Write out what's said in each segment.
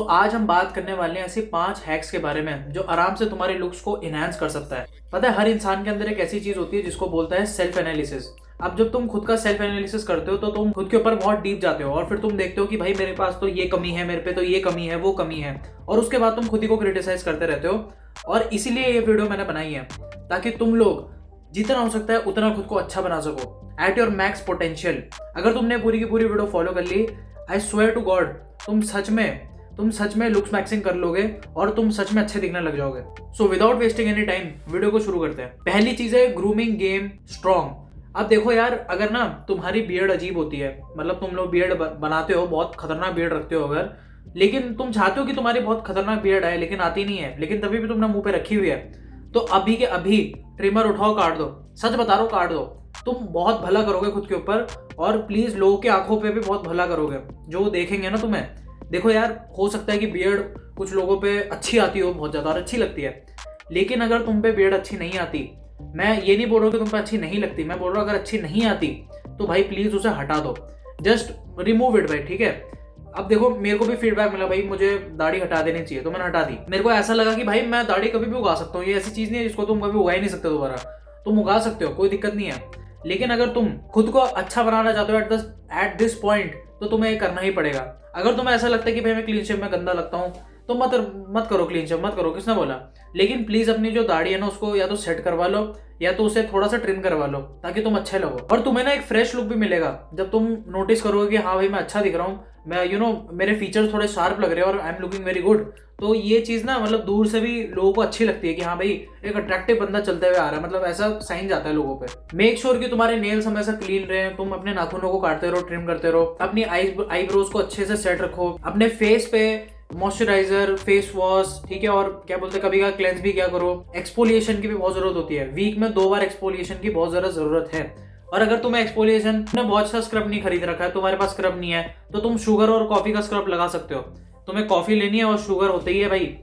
आज हम बात करने वाले हैं ऐसे 5 हैक्स के बारे में जो आराम से तुम्हारे लुक्स को इनहेंस कर सकता है। पता है, हर इंसान के अंदर एक ऐसी चीज होती है जिसको बोलता है सेल्फ एनालिसिस। अब जब तुम खुद का सेल्फ एनालिसिस करते हो तो तुम खुद के ऊपर बहुत डीप जाते हो और फिर तुम देखते हो कि भाई मेरे पास तो ये कमी है, मेरे पे तो ये कमी है, वो कमी है, और उसके बाद तुम खुद ही को क्रिटिसाइज करते रहते हो। और इसीलिए ये वीडियो मैंने बनाई है ताकि तुम लोग जितना हो सकता है उतना खुद को अच्छा बना सको एट योर मैक्स पोटेंशियल। अगर तुमने पूरी की पूरी वीडियो फॉलो कर ली, आई स्वेयर टू गॉड तुम सच में लुक्स मैक्सिंग कर लोगे और तुम सच में अच्छे दिखने लग जाओगे। So without wasting any time video को शुरू करते हैं। पहली चीज है ग्रूमिंग गेम स्ट्रॉन्ग। अब देखो यार, अगर ना तुम्हारी बियर्ड अजीब होती है, मतलब तुम लोग बियर्ड बनाते हो, बहुत खतरनाक बियर्ड रखते हो अगर, लेकिन तुम चाहते हो कि तुम्हारी बहुत खतरनाक बियर्ड आए लेकिन आती नहीं है, लेकिन तभी भी तुमने मुंह पे रखी हुई है, तो अभी के अभी ट्रिमर उठाओ, काट दो। सच बता रहा हूँ, काट दो। तुम बहुत भला करोगे खुद के ऊपर और प्लीज लोगों की आंखों पे भी बहुत भला करोगे जो देखेंगे ना तुम्हें। देखो यार, हो सकता है कि बियर्ड कुछ लोगों पे अच्छी आती हो बहुत ज्यादा और अच्छी लगती है, लेकिन अगर तुम पे बियर्ड अच्छी नहीं आती, मैं ये नहीं बोल रहा कि तुम पे अच्छी नहीं लगती, मैं बोल रहा हूँ अगर अच्छी नहीं आती तो भाई प्लीज उसे हटा दो, जस्ट रिमूव इट भाई, ठीक है। अब देखो, मेरे को भी फीडबैक मिला भाई मुझे दाढ़ी हटा देनी चाहिए, तो मैंने हटा दी। मेरे को ऐसा लगा कि भाई मैं दाढ़ी कभी भी उगा सकता हूँ, ये ऐसी चीज नहीं है जिसको तुम कभी उगा ही नहीं सकते दोबारा। तुम उगा सकते हो, कोई दिक्कत नहीं है, लेकिन अगर तुम खुद को अच्छा बनाना चाहते हो एट दिस पॉइंट तो तुम्हें ये करना ही पड़ेगा। अगर तुम्हें ऐसा लगता है कि भाई मैं क्लीन शेव में गंदा लगता हूँ तो मत करो, क्लीन शेव मत करो, किसने बोला। लेकिन प्लीज अपनी जो दाढ़ी है ना उसको या तो सेट करवा लो या तो उसे थोड़ा सा ट्रिम करवा लो ताकि तुम अच्छे लगो, और तुम्हें ना एक फ्रेश लुक भी मिलेगा जब तुम नोटिस करोगे कि हाँ भाई मैं अच्छा दिख रहा हूँ, मैं मेरे फीचर्स थोड़े शार्प लग रहे हैं और I am looking very good. तो ये चीज ना मतलब दूर से भी लोगों को अच्छी लगती है कि हाँ भाई एक अट्रैक्टिव बंदा चलते हुए आ रहा है, मतलब ऐसा साइन जाता है लोगों पे। मेक श्योर कि तुम्हारे नेल्स हमेशा क्लीन रहे, तुम अपने नाखूनों को काटते रहो, ट्रिम करते रहो, अपनी आईब्रोज को अच्छे से सेट रखो, अपने फेस पे मॉइस्चराइजर, फेस वॉश, ठीक है, और क्या बोलते हैं कभी का क्लेंस भी क्या करो। एक्सफोलिएशन की भी बहुत जरूरत होती है, वीक में 2 बार एक्सफोलिएशन की बहुत ज्यादा जरूरत है। और अगर तुम्हें एक्सफोलिएशन ने बहुत अच्छा स्क्रब नहीं खरीद रखा है, तुम्हारे पास स्क्रब नहीं है, तो तुम शुगर और कॉफी का स्क्रब लगा सकते हो। तुम्हें कॉफी लेनी है और शुगर होते ही है भाई,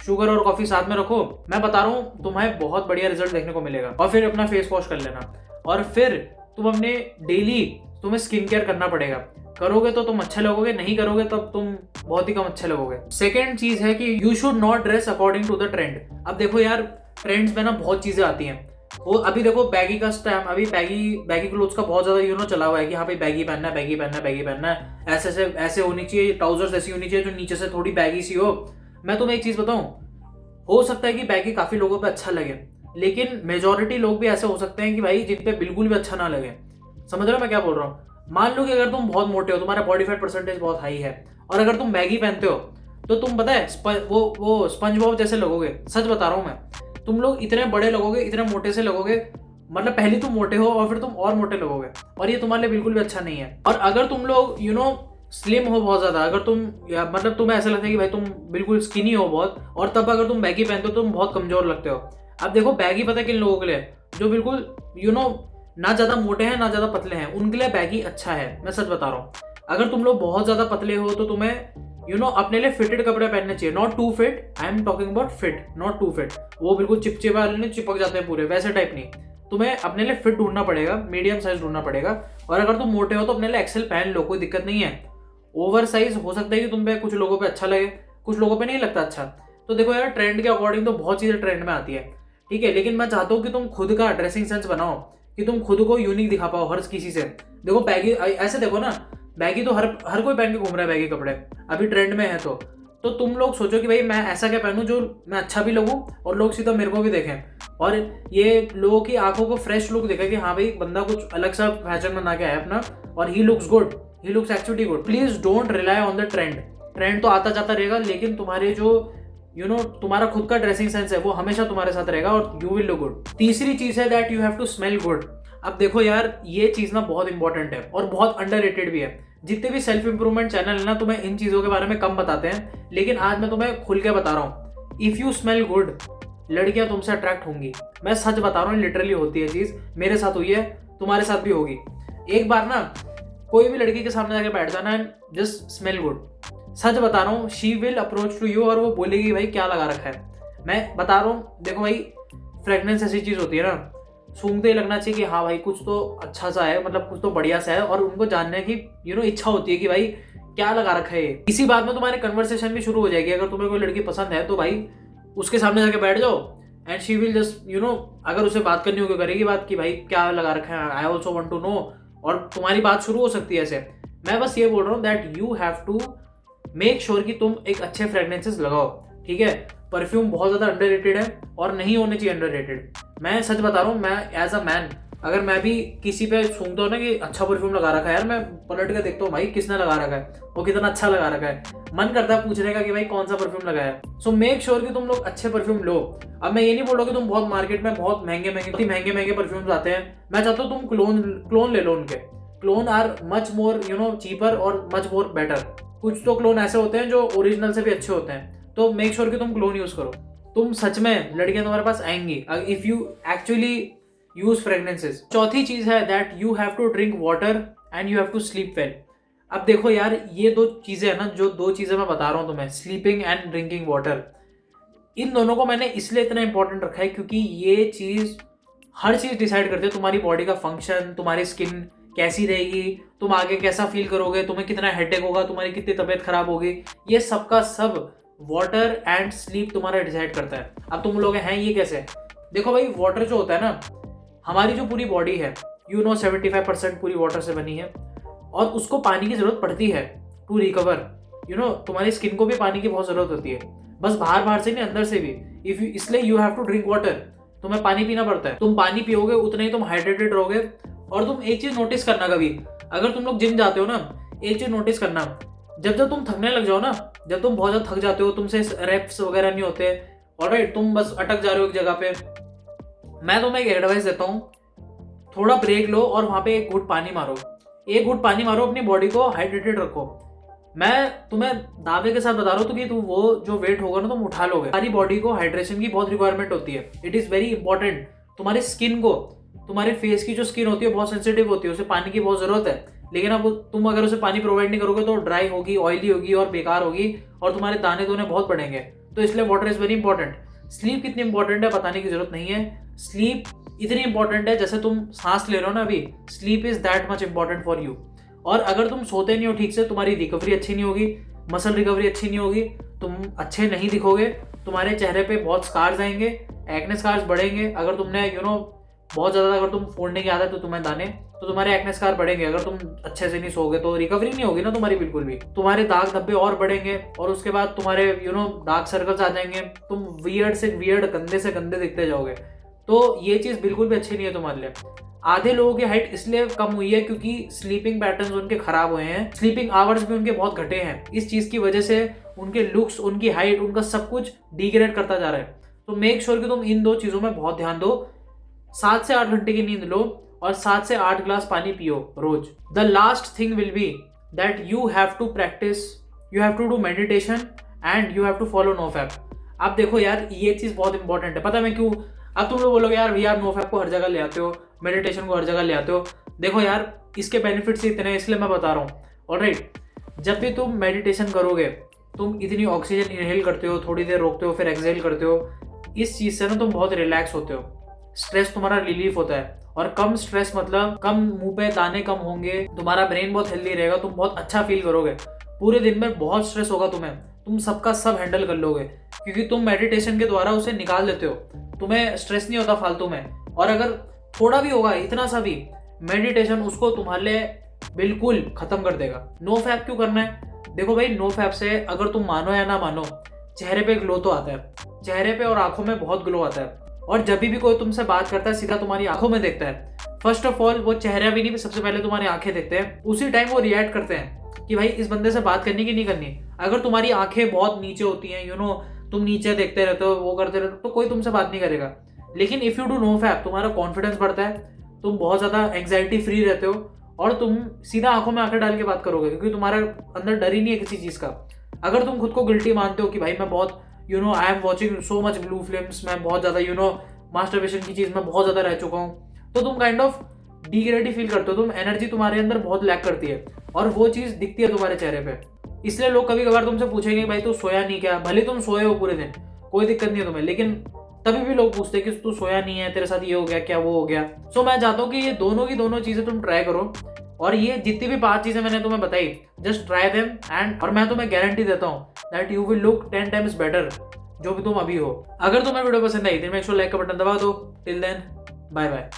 शुगर और कॉफी साथ में रखो, मैं बता रहा हूँ तुम्हें बहुत बढ़िया रिजल्ट देखने को मिलेगा। और फिर अपना फेस वॉश कर लेना, और फिर तुम अपने डेली तुम्हें स्किन केयर करना पड़ेगा। करोगे तो तुम अच्छे लगोगे, नहीं करोगे तब तुम बहुत ही कम अच्छे लगोगे। सेकेंड चीज है कि you should not dress according to the trend. अब देखो यार, ट्रेंड्स में ना बहुत चीजें आती हैं। वो अभी देखो बैगी का टाइम, अभी बैगी क्लोथ्स का बहुत ज्यादा चला हुआ है कि हाँ भाई बैगी पहनना है, बैगी पहनना है, बैगी पहनना है, ऐसे होनी चाहिए, ट्राउजर्स ऐसी होनी चाहिए जो नीचे से थोड़ी बैगी सी हो। मैं तुम्हें एक चीज बताऊं, हो सकता है कि बैगी काफी लोगों पे अच्छा लगे, लेकिन मेजोरिटी लोग भी ऐसे हो सकते हैं कि भाई जिन पे बिल्कुल भी अच्छा ना लगे। समझ रहे हो मैं क्या बोल रहा हूँ। मान लो कि अगर तुम बहुत मोटे हो, तुम्हारा बॉडी फैट परसेंटेज बहुत हाई है, और अगर तुम बैगी पहनते हो तो तुम पता है वो स्पंज बॉब जैसे लगोगे। सच बता रहा हूँ मैं, तुम लोग इतने बड़े लगोगे, इतने मोटे से लगोगे, मतलब पहले तुम मोटे हो और फिर तुम और मोटे लगोगे, और ये तुम्हारे लिए बिल्कुल भी अच्छा नहीं है। और अगर तुम लोग स्लिम हो बहुत ज्यादा, अगर तुम मतलब तुम्हें ऐसा लगता है कि भाई तुम बिल्कुल स्किनी हो बहुत, और तब अगर तुम बैगी पहनते हो तो तुम बहुत कमजोर लगते हो। अब देखो बैगी पता है किन लोगों के लिए, जो बिल्कुल ना ज्यादा मोटे हैं ना ज्यादा पतले हैं, उनके लिए बैगी अच्छा है, मैं सच बता रहा हूँ। अगर तुम लोग बहुत ज्यादा पतले हो तो तुम्हें अपने लिए फिटेड कपड़े पहनने चाहिए, not too fit, I am talking about fit, not too fit. वो बिल्कुल चिपचिपे वाले नहीं, चिपक जाते हैं पूरे, वैसे टाइप नहीं। तुम्हें अपने लिए फिट ढूंढना पड़ेगा, मीडियम साइज ढूंढना पड़ेगा। और अगर तुम मोटे हो तो अपने लिए एक्सेल पहन लो, कोई दिक्कत नहीं है। ओवर साइज हो सकता है कि तुम पे कुछ लोगों पे अच्छा लगे, कुछ लोगों पे नहीं लगता अच्छा। तो देखो यार, ट्रेंड के अकॉर्डिंग तो बहुत चीजें ट्रेंड में आती है, ठीक है, लेकिन मैं चाहता हूँ कि तुम खुद का ड्रेसिंग सेंस बनाओ, कि तुम खुद को यूनिक दिखा पाओ हर किसी से। देखो बैगी, ऐसे देखो ना, बैगी तो हर कोई पहन के घूम रहा है बैगी कपड़े, अभी ट्रेंड में है। तो तुम लोग सोचो कि भाई मैं ऐसा क्या पहनूं जो मैं अच्छा भी लगूं और लोग सीधा मेरे को भी देखें, और ये लोगों की आंखों को फ्रेश लुक दिखे कि हाँ भाई बंदा कुछ अलग सा फैशन बना के आया अपना, और he looks good, he looks actually good. Please don't rely on the trend तो आता जाता रहेगा, लेकिन तुम्हारे जो तुम्हारा खुद का ड्रेसिंग सेंस है वो हमेशा तुम्हारे साथ रहेगा और यू विल लुक गुड। तीसरी चीज है that you have to smell good. अब देखो यार, ये चीज ना बहुत इंपॉर्टेंट है और बहुत अंडररेटेड भी है। जितने भी सेल्फ इंप्रूवमेंट चैनल है ना, तुम्हें इन चीजों के बारे में कम बताते हैं, लेकिन आज मैं तुम्हें खुल के बता रहा हूँ। इफ यू स्मेल गुड, लड़कियां तुमसे अट्रैक्ट होंगी। मैं सच बता रहा हूँ, लिटरली होती है चीज, मेरे साथ हुई है, तुम्हारे साथ भी होगी। एक बार ना कोई भी लड़की के सामने जाके बैठ जाना एंड जस्ट स्मेल गुड, सच बता रहा हूँ, she will approach to you और वो बोलेगी भाई क्या लगा रखा है। मैं बता रहा हूँ, देखो भाई फ्रेगनेंस ऐसी चीज होती है ना, सूंघते ही लगना चाहिए कि हाँ भाई कुछ तो अच्छा सा है, मतलब कुछ तो बढ़िया सा है, और उनको जानने की इच्छा होती है कि भाई क्या लगा रखा है ये। इसी बात में तुम्हारी कन्वर्सेशन भी शुरू हो जाएगी। अगर तुम्हें कोई लड़की पसंद है तो भाई उसके सामने जाके बैठ जाओ एंड शी विल जस्ट अगर उसे बात करनी होगी करेगी बात कि भाई क्या लगा रखा है, I also want to know, और तुम्हारी बात शुरू हो सकती है ऐसे। मैं बस ये बोल रहा हूँ that you have to make sure कि तुम एक अच्छे फ्रेगनेंसेस लगाओ, ठीक है। परफ्यूम बहुत ज़्यादा अंडररेटेड है और नहीं होने चाहिए अंडररेटेड। मैं सच बता रहा हूँ, मैं एज अ मैन अगर मैं भी किसी पे सूंघता हूँ ना कि अच्छा परफ्यूम लगा रखा है यार, मैं पलट के देखता हूँ भाई किसने लगा रखा है, वो कितना अच्छा लगा रखा है, मन करता है पूछने का कि भाई कौन सा परफ्यूम लगाया है। सो मेक श्योर कि तुम लोग अच्छे परफ्यूम लो। अब मैं ये नहीं बोल रहा कि तुम बहुत मार्केट में बहुत महंगे परफ्यूम्स आते हैं, मैं चाहता हूँ तुम क्लोन ले लो उनके। Cologne are much more cheaper और मच मोर बेटर। कुछ तो क्लोन ऐसे होते हैं जो ओरिजिनल से भी अच्छे होते हैं, तो मेक श्योर कि तुम क्लोन यूज करो। तुम सच में लड़कियां तुम्हारे पास आएंगी if you actually use fragrances. चौथी चीज है that you have to drink water and you have to sleep well. अब देखो यार, ये दो चीजें है ना, जो दो चीजें मैं बता रहा हूँ तुम्हें, स्लीपिंग एंड ड्रिंकिंग वाटर, इन दोनों को मैंने इसलिए इतना इंपॉर्टेंट रखा है क्योंकि ये चीज हर चीज डिसाइड करती है। तुम्हारी बॉडी का फंक्शन, तुम्हारी स्किन कैसी रहेगी, तुम आगे कैसा फील करोगे, तुम्हें कितना हेडेक होगा, तुम्हारी कितनी तबीयत खराब होगी, ये सबका सब वाटर एंड स्लीप तुम्हारा डिसाइड करता है। अब तुम लोग हैं ये कैसे, देखो भाई वाटर जो होता है ना, हमारी जो पूरी बॉडी है 75% पूरी वाटर से बनी है और उसको पानी की जरूरत पड़ती है टू रिकवर। तुम्हारी स्किन को भी पानी की बहुत जरूरत होती है, बस बाहर से नहीं अंदर से भी। इसलिए you have to drink water, तुम्हें पानी पीना पड़ता है। तुम पानी पियोगे उतने ही तुम हाइड्रेटेड रहोगे। और तुम एक चीज नोटिस करना, कभी अगर तुम लोग जिम जाते हो ना, एक चीज नोटिस करना, जब तुम थकने लग जाओ ना, जब तुम बहुत ज्यादा थक जाते हो, तुमसे रेप्स वगैरह नहीं होते, ऑलराइट, तुम बस अटक जा रहे हो एक जगह पे, मैं तुम्हें एक एडवाइस देता हूँ, थोड़ा ब्रेक लो और वहां पे एक घूंट पानी मारो। एक घूंट पानी मारो, अपनी बॉडी को हाइड्रेटेड रखो। मैं तुम्हें दावे के साथ बता रहा हूँ कि तुम वो जो वेट होगा ना तुम उठा लोगे। हमारी बॉडी को हाइड्रेशन की बहुत रिक्वायरमेंट होती है, इट इज वेरी इंपॉर्टेंट। तुम्हारी स्किन को, तुम्हारे फेस की जो स्किन होती है बहुत सेंसिटिव होती है, उसे पानी की बहुत जरूरत है। लेकिन अब तुम अगर उसे पानी प्रोवाइड नहीं करोगे तो ड्राई होगी, ऑयली होगी और बेकार होगी और तुम्हारे दाने धोने बहुत बढ़ेंगे। तो इसलिए water is very important. Sleep कितनी इंपॉर्टेंट है बताने की जरूरत नहीं है। स्लीप इतनी इंपॉर्टेंट है जैसे तुम सांस ले रहे हो ना अभी, sleep is that much important for you. और अगर तुम सोते नहीं हो ठीक से, तुम्हारी रिकवरी अच्छी नहीं होगी, मसल रिकवरी अच्छी नहीं होगी, तुम अच्छे नहीं दिखोगे, तुम्हारे चेहरे पे बहुत स्कार्स आएंगे, एक्ने स्कार्स बढ़ेंगे। अगर तुमने बहुत ज़्यादा अगर तुम फोड़ने की आदत है तो तुम्हें दाने, तो तुम्हारे एक्ने स्कार बढ़ेंगे। अगर तुम अच्छे से नहीं सोओगे तो रिकवरी नहीं होगी ना तुम्हारी बिल्कुल भी। तुम्हारे दाग धब्बे और बढ़ेंगे और उसके बाद तुम्हारे डार्क सर्कल्स आ जाएंगे, तुम वियर्ड से वियर्ड, गंदे से गंदे दिखते जाओगे। तो ये चीज़ बिल्कुल भी अच्छी नहीं है तुम्हारे लिए। आधे लोगों की हाइट इसलिए कम हुई है क्योंकि स्लीपिंग पैटर्न्स उनके खराब हुए हैं, स्लीपिंग आवर्स भी उनके बहुत घटे हैं। इस चीज़ की वजह से उनके लुक्स, उनकी हाइट, उनका सब कुछ डिग्रेड करता जा रहा है। तो मेक श्योर कि तुम इन दो चीज़ों में बहुत ध्यान दो। 7 से 8 घंटे की नींद लो और 7 से 8 ग्लास पानी पियो रोज। The last thing will be that you have to practise, you have to do meditation and you have to follow NoFap. अब देखो यार, ये चीज़ बहुत इंपॉर्टेंट है, पता है मैं क्यों? अब तुम लोग बोलोगे यार भैया नोफैप को हर जगह ले आते हो, मेडिटेशन को हर जगह ले आते हो। देखो यार, इसके बेनिफिट्स इतने हैं इसलिए मैं बता रहा हूँ। ऑलराइट, जब भी तुम मेडिटेशन करोगे, तुम इतनी ऑक्सीजन इनहेल करते हो, थोड़ी देर रोकते हो, फिर एक्सहेल करते हो। इस चीज़ से ना तुम बहुत रिलैक्स होते हो, स्ट्रेस तुम्हारा रिलीफ होता है। और कम स्ट्रेस मतलब कम मुंह पे दाने कम होंगे, तुम्हारा ब्रेन बहुत हेल्दी रहेगा, तुम बहुत अच्छा फील करोगे। पूरे दिन में बहुत स्ट्रेस होगा तुम्हें, तुम सबका सब हैंडल कर लोगे क्योंकि तुम मेडिटेशन के द्वारा उसे निकाल देते हो। तुम्हें स्ट्रेस नहीं होता फालतू में। और अगर थोड़ा भी होगा, इतना सा भी, मेडिटेशन उसको तुम्हारे लिए बिल्कुल खत्म कर देगा। नो फैप क्यों करना है? देखो भाई, नो फैप से अगर तुम मानो या ना मानो, चेहरे पे ग्लो तो आता है, चेहरे पे और आंखों में बहुत ग्लो आता है। और जब भी कोई तुमसे बात करता है सीधा तुम्हारी आंखों में देखता है। फर्स्ट ऑफ ऑल वो चेहरा भी नहीं, सबसे पहले तुम्हारी आंखें देखते हैं, उसी टाइम वो रिएक्ट करते हैं कि भाई इस बंदे से बात करनी कि नहीं करनी। अगर तुम्हारी आंखें बहुत नीचे होती हैं, तुम नीचे देखते रहते हो, वो करते रहते हो, तो कोई तुमसे बात नहीं करेगा। लेकिन if you do no fap, तुम्हारा कॉन्फिडेंस बढ़ता है, तुम बहुत ज्यादा एंग्जाइटी फ्री रहते हो और तुम सीधा आंखों में आंखें डाल के बात करोगे क्योंकि तुम्हारा अंदर डर ही नहीं है किसी चीज का। अगर तुम खुद को गिल्टी मानते हो कि भाई मैं बहुत I am watching so much blue films, मैं बहुत ज्यादा मास्टरबेशन की चीज में बहुत ज्यादा रह चुका हूँ, तो तुम काइंड ऑफ डिग्रेड फील करते हो, तुम एनर्जी तुम्हारे अंदर बहुत लैक करती है और वो चीज दिखती है तुम्हारे चेहरे पे। इसलिए लोग कभी कभार तुमसे पूछेंगे भाई तू सोया नहीं क्या? भले तुम सोए हो पूरे दिन, कोई दिक्कत नहीं है तुम्हें, लेकिन तभी भी लोग पूछते हैं कि तू सोया नहीं है, तेरे साथ ये हो गया क्या, वो हो गया। सो मैं चाहता हूँ कि ये दोनों की दोनों चीजें तुम ट्राई करो। और ये जितनी भी 5 चीजें मैंने तुम्हें बताई, जस्ट ट्राई देम एंड और मैं तुम्हें गारंटी देता हूँ that you will look 10 times better जो भी तुम अभी हो। अगर तुम्हें वीडियो पसंद आई तो मेक श्योर लाइक का बटन दबा दो। Till then bye bye.